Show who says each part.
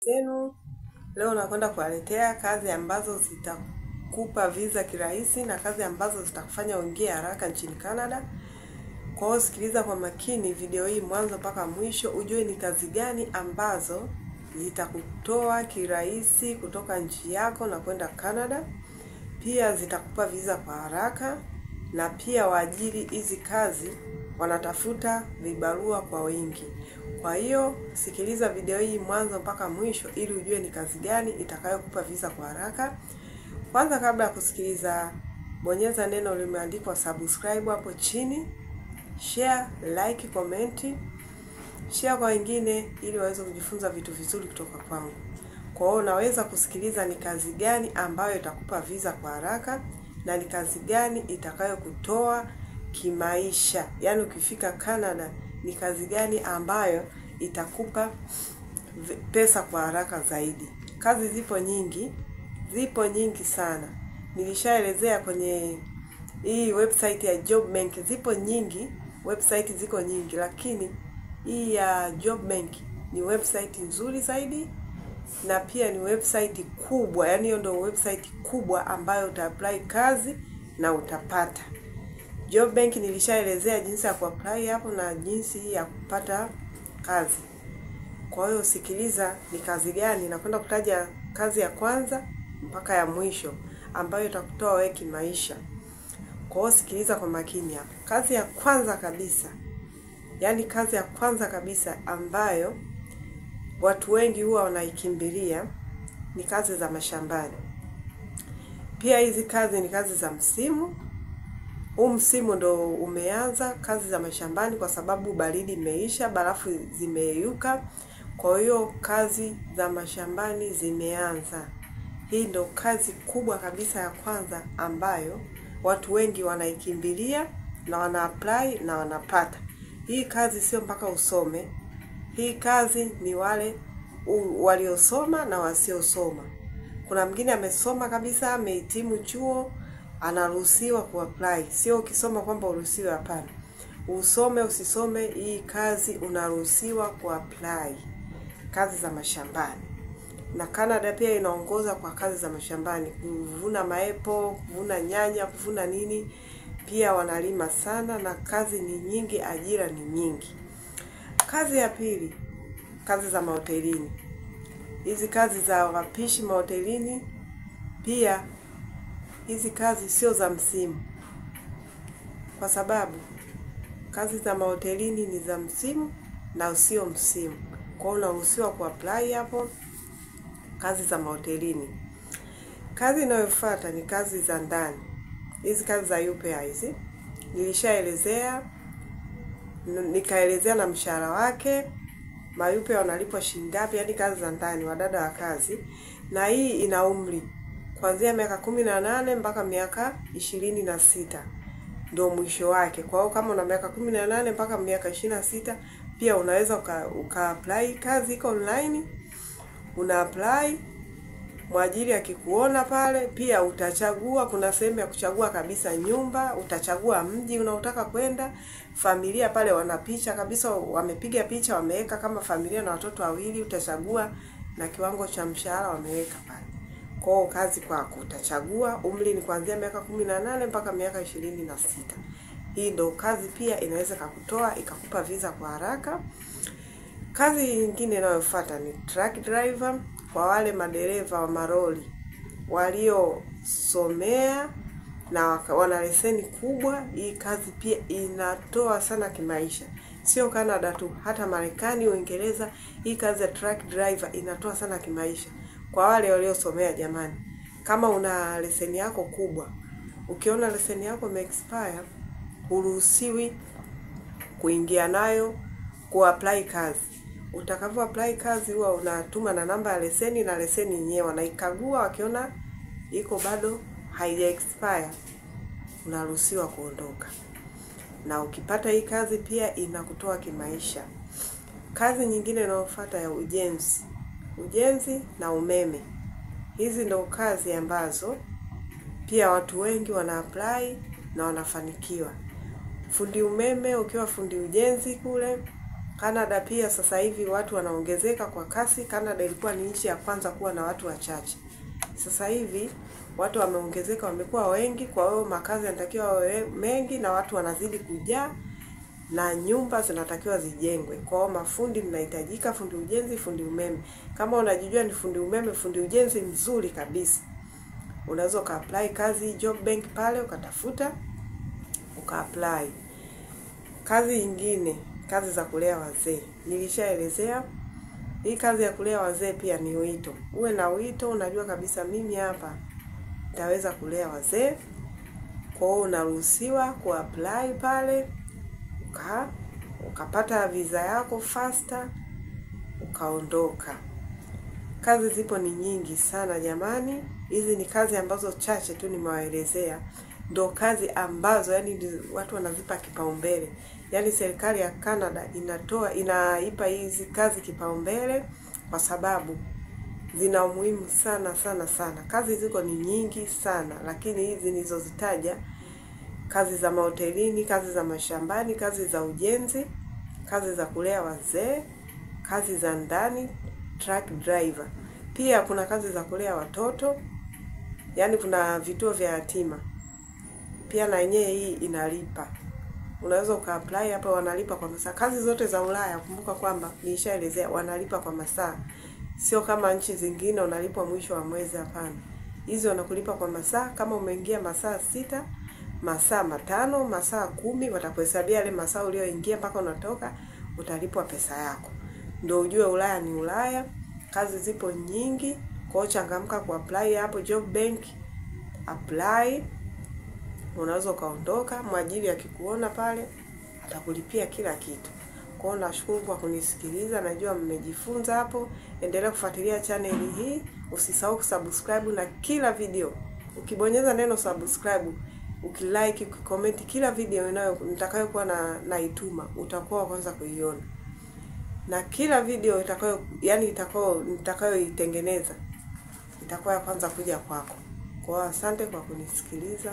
Speaker 1: Zenu leo nakwenda kuwaletea kazi ambazo zitakupa visa kirahisi na kazi ambazo zitakufanya uingie haraka nchini Canada. Kwa hiyo sikiliza kwa makini video hii mwanzo mpaka mwisho ujue ni kazi gani ambazo zitakutoa kirahisi kutoka nchi yako na kwenda Canada. Pia zitakupa visa kwa haraka na pia waajiri hizi kazi wanatafuta vibarua kwa wingi. Kwa hiyo sikiliza video hii mwanzo mpaka mwisho ili ujue ni kazi gani itakayokupa visa kwa haraka. Kwanza kabla ya kusikiliza, bonyeza neno limeandikwa subscribe hapo chini, share, like, comment, share kwa wengine ili waweze kujifunza vitu vizuri kutoka kwangu. Kwa hiyo unaweza kusikiliza ni kazi gani ambayo itakupa visa kwa haraka na ni kazi gani itakayokutoa kimaisha. Yaani ukifika Canada ni kazi gani ambayo itakupa pesa kwa haraka zaidi. Kazi zipo nyingi sana. Nilishaelezea kwenye hii website ya JobBank, zipo nyingi, website ziko nyingi, lakini hii ya JobBank ni website nzuri zaidi na pia ni website kubwa. Yaani hiyo ndio website kubwa ambayo utaapply kazi na utapata. JobBank nilishaelezea jinsi ya kuapply hapo na jinsi ya kupata kazi. Kwa hiyo sikiliza ni kazi gani, nakwenda kutaja kazi ya kwanza mpaka ya mwisho ambayo itakutoa wewe kimaisha. Kwa hiyo sikiliza kwa makini hapa. Kazi ya kwanza kabisa, yani kazi ya kwanza kabisa ambayo watu wengi huwa wanaikimbilia ni kazi za mashambani. Pia hizi kazi ni kazi za msimu. Msimu ndo umeanza kazi za mashambani kwa sababu baridi imeisha, barafu zimeyuka. Kwa hiyo kazi za mashambani zimeanza. Hii ndo kazi kubwa kabisa ya kwanza ambayo watu wengi wanaikimbilia na wana-apply na wanapata. Hii kazi sio mpaka usome. Hii kazi ni wale waliosoma na wasiosoma. Kuna mwingine amesoma kabisa, amehitimu chuo, anaruhusiwa kuapply. Sio ukisoma kwamba uruhusiwe, hapana. Usome usisome, hii kazi unaruhusiwa kuapply. Kazi za mashambani. Na Canada pia inaongoza kwa kazi za mashambani, kuvuna maepo, kuvuna nyanya, kuvuna nini. Pia wanalima sana na kazi ni nyingi, ajira ni nyingi. Kazi ya pili, kazi za mahotelini. Hizi kazi za wapishi mahotelini, pia hizi kazi sio za msimu. Kwa sababu kazi za mahotelini ni za msimu na sio msimu. Kwa hiyo unaruhusiwa kuapply hapo kazi za mahotelini. Kazi inayofuata ni kazi za ndani. Hizi kazi za UPA hizi nilishaelezea, nikaelezea na mshahara wake, mayupe wanalipwa shilingi ngapi, yani kazi za ndani, wadada wa kazi. Na hii ina umri kuanzia miaka 18 mpaka miaka 26 ndio mwisho wake. Kwa hiyo kama una miaka 18 mpaka miaka 26 pia unaweza uka-apply kazi iko online. Una-apply, mwajiri akikuona pale, pia utachagua, kuna sehemu ya kuchagua kabisa nyumba, utachagua mji unaotaka kwenda, familia pale wana picha kabisa, wamepiga picha wameweka kama familia na watoto wawili, utachagua na kiwango cha mshahara wameweka pale. Kwa hiyo kazi kwako, utachagua, umri ni kuanzia miaka 18 mpaka miaka 26. Hii ndio kazi pia inaweza kukutoa ikakupa visa kwa haraka. Kazi nyingine inayofuata ni truck driver, kwa wale madereva wa maroli waliosomea na wana leseni kubwa. Hii kazi pia inatoa sana kimaisha. Sio Canada tu, hata Marekani, Uingereza, hii kazi ya truck driver inatoa sana kimaisha. Kwa wale waliosomea jamani, kama una leseni yako kubwa, ukiona leseni yako imeexpire, huruhusiwi kuingia nayo kuapply kazi. Utakapo apply kazi huwa unatuma na namba ya leseni na leseni yenyewe wanaikagua, wakiona iko bado haija expire unaruhusiwa kuondoka. Na ukipata hii kazi pia inakutoa kimaisha. Kazi nyingine inayofuata ya ujenzi na umeme. Hizi ndio kazi ambazo pia watu wengi wana apply na wanafanikiwa. Fundi umeme, ukiwa fundi ujenzi kule Canada pia sasa hivi watu wanaongezeka kwa kasi. Canada ilikuwa ni nchi ya kwanza kuwa na watu wachache. Sasa hivi watu wameongezeka, wamekuwa wengi, kwa hiyo makazi yanatakiwa mengi na watu wanazidi kujaa na nyumba zinatakiwa zijengwe. Kwa hiyo mafundi mnahitajika, fundi ujenzi, fundi umeme. Kama unajijua ni fundi umeme, fundi ujenzi mzuri kabisa, unaweza ukaapply kazi job bank pale, ukatafuta ukaapply. Kazi nyingine, kazi za kulea wazee. Nilishaelezea hii kazi ya kulea wazee pia ni wito. Uwe na wito, unajua kabisa mimi hapa nitaweza kulea wazee. Kwa hiyo unaruhusiwa kuapply pale, ukapata visa yako faster, ukaondoka. Kazi zipo ni nyingi sana jamani. Hizi ni kazi ambazo chache tu nimewaelezea. Ndio kazi ambazo yani watu wanazipa kipaumbele. Yani serikali ya Canada inaipa hizi kazi kipaumbele kwa sababu zina umuhimu sana sana sana. Kazi ziko ni nyingi sana, lakini hizi nilizozitaja, kazi za mahotelini, kazi za mashambani, kazi za ujenzi, kazi za kulea wazee, kazi za ndani, truck driver. Pia kuna kazi za kulea watoto, yani kuna vituo vya yatima. Pia na yenyewe hii inalipa. Unaweza ukaapply hapa, wanalipa kwa masaa. Kazi zote za Ulaya kumbuka kwamba nilishaelezea wanalipa kwa masaa. Sio kama nchi zingine unalipwa mwisho wa mwezi, hapana. Hizo wanakulipa kwa masaa. Kama umeingia masaa 6, masaa 5, masaa 10, watakuhesabia yale masaa ulioingia mpaka unatoka, utalipwa pesa yako. Ndio ujue Ulaya ni Ulaya. Kazi zipo nyingi, kwa hiyo changamka kuapply hapo job bank. Apply. Unaweza ukaondoka, mwajiri akikuona pale atakulipia kila kitu. Kwa hiyo nashukuru kwa kunisikiliza, najua mmejifunza hapo. Endelea kufuatilia channel hii, usisahau kusubscribe na kila video. Ukibonyeza neno subscribe, ukilike, ukicomment kila video nitakayokuwa naituma, utakuwa wa kwanza kuiona. Na kila video nitakayoitengeneza itakuwa ya kwanza kuja kwako. Kwa hiyo asante kwa kunisikiliza.